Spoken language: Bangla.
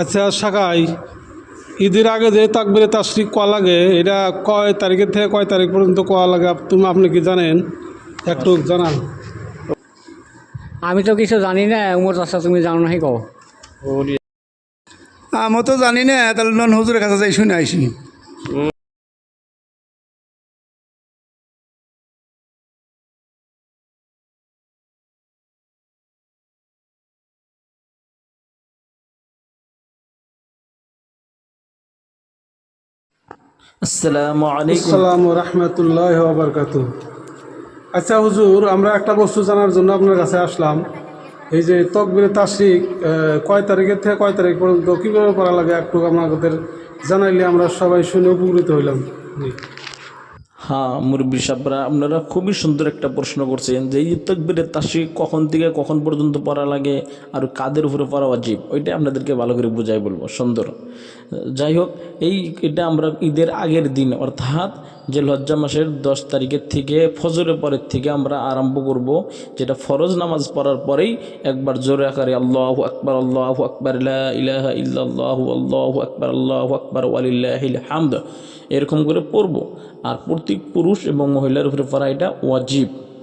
আচ্ছা সাকাই, ঈদের আগে যে তাকবিরে তাশরিক কোয়া লাগে, এটা কয় তারিখের থেকে কয় তারিখ পর্যন্ত কোয়া লাগে আপনি কি জানেন? একটু জানান। আমি তো কিছু জানি না, উমর চাষা তুমি জানো নাকি কও? আমি তো জানি না, তাহলে নন হুজুরের কাছে যাই শুনে আইসি। আসসালামু আলাইকুম। আসসালামু রহমতুল্লাহ বারকাতু। আচ্ছা হুজুর, আমরা একটা বস্তু জানার জন্য আপনার কাছে আসলাম। এই যে তকবিরে তাশরিক কয় তারিখের থেকে কয় তারিখ পর্যন্ত কীভাবে পড়া লাগে একটু আমাদের জানাইলে আমরা সবাই শুনে উপকৃত হইলাম। জি। হ্যাঁ মুরব্বী সাহেবরা, আপনারা খুবই সুন্দর একটা প্রশ্ন করছেন যে এই তাকবীরে তাশরিক কখন থেকে কখন পর্যন্ত পড়া লাগে আর কাদের উপরে পড়া ওয়াজিব, ওইটা আপনাদেরকে ভালো করে বুঝাই বলবো সুন্দর। যাই হোক, এটা আমরা ঈদের আগের দিন অর্থাৎ যে লজ্জা মাসের 10 তারিখের থেকে ফজরের পরের থেকে আমরা আরম্ভ করব, যেটা ফরজ নামাজ পড়ার পরেই একবার জোরে আকারে আল্লাহু আকবার আল্লাহু আকবার লা ইলাহা ইল্লাল্লাহু আল্লাহু আকবার আল্লাহু আকবার ওয়ালিল্লাহিল হামদ এরকম করে পড়ব। আর প্রত্যেক পুরুষ এবং মহিলার উপরে পড়া এটা ওয়াজিব।